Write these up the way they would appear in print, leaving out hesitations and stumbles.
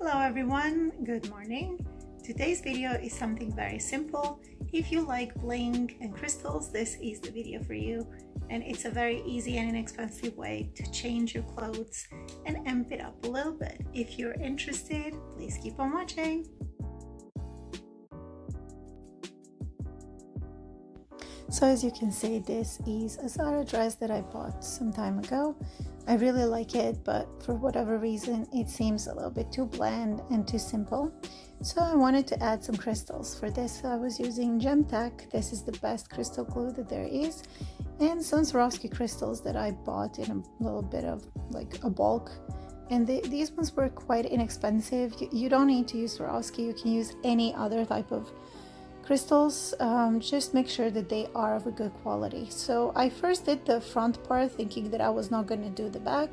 Hello everyone, good morning. Today's video is something very simple. If you like bling and crystals, this is the video for you. And it's a very easy and inexpensive way to change your clothes and amp it up a little bit. If you're interested, please keep on watching. So as you can see, this is a Zara dress that I bought some time ago. I really like it, but for whatever reason, it seems a little bit too bland and too simple. So I wanted to add some crystals. For this, I was using gem-tack. This is the best crystal glue that there is. And some Swarovski crystals that I bought in a little bit of like a bulk. And these ones were quite inexpensive. You don't need to use Swarovski. You can use any other type of crystals. Just make sure that they are of a good quality. So I first did the front part thinking that I was not going to do the back,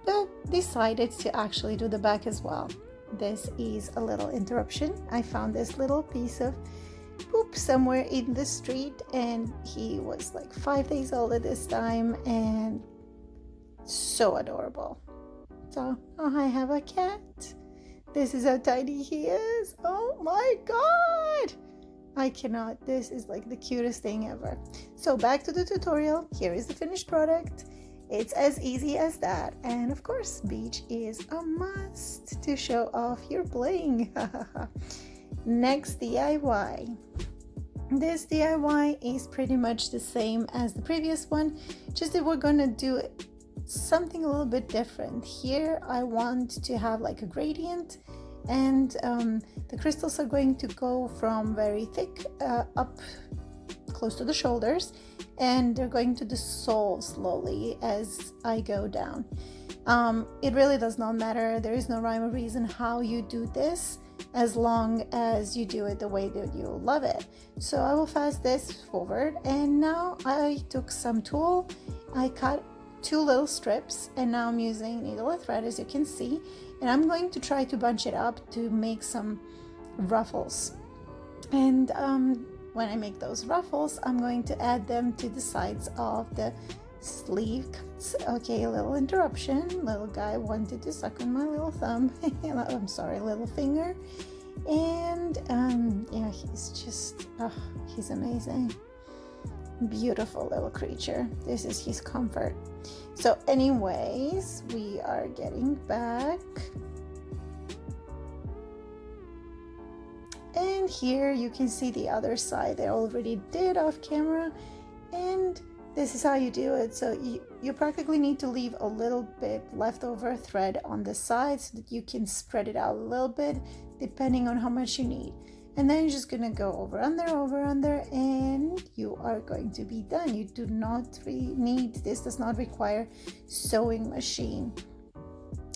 but decided to actually do the back as well. This is a little interruption. I found this little piece of poop somewhere in the street, and he was like 5 days old at this time and so adorable. So I have a cat. This is how tiny he is. Oh my god, I cannot. This is like the cutest thing ever. So back to the tutorial. Here is the finished product. It's as easy as that. And of course, beach is a must to show off your bling. Next DIY. This DIY is pretty much the same as the previous one, just that we're gonna do something a little bit different. Here I want to have like a gradient, and the crystals are going to go from very thick up close to the shoulders, and they're going to dissolve slowly as I go down. It really does not matter. There is no rhyme or reason how you do this, as long as you do it the way that you love it. So I will fast this forward, and now I took some tulle. I cut 2 little strips, and now I'm using needle and thread, as you can see, and I'm going to try to bunch it up to make some ruffles. And when I make those ruffles, I'm going to add them to the sides of the sleeve. Okay, a little interruption. Little guy wanted to suck on my little thumb. I'm sorry, little finger. And yeah, he's just, he's amazing. Beautiful little creature. This is his comfort. So anyways, we are getting back. And here you can see the other side. I already did off camera, and this is how you do it. So you practically need to leave a little bit leftover thread on the side so that you can spread it out a little bit depending on how much you need. And then you're just gonna go over under, and you are going to be done. You do not need, this does not require sewing machine.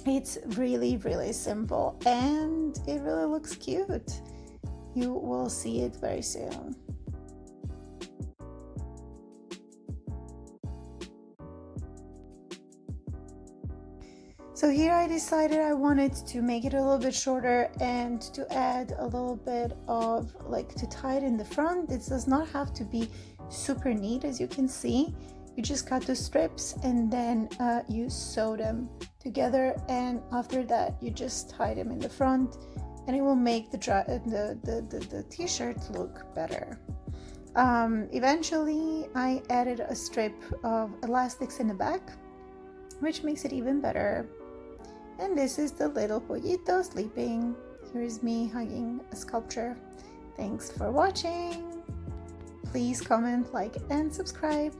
It's really, really simple, and it really looks cute. You will see it very soon. So here I decided I wanted to make it a little bit shorter and to add a little bit of like to tie it in the front. It does not have to be super neat, as you can see. You just cut the strips, and then you sew them together, and after that you just tie them in the front, and it will make the t-shirt look better. Eventually I added a strip of elastics in the back, which makes it even better. And this is the little pollito sleeping. Here's me hugging a sculpture. Thanks for watching. Please comment, like, and subscribe.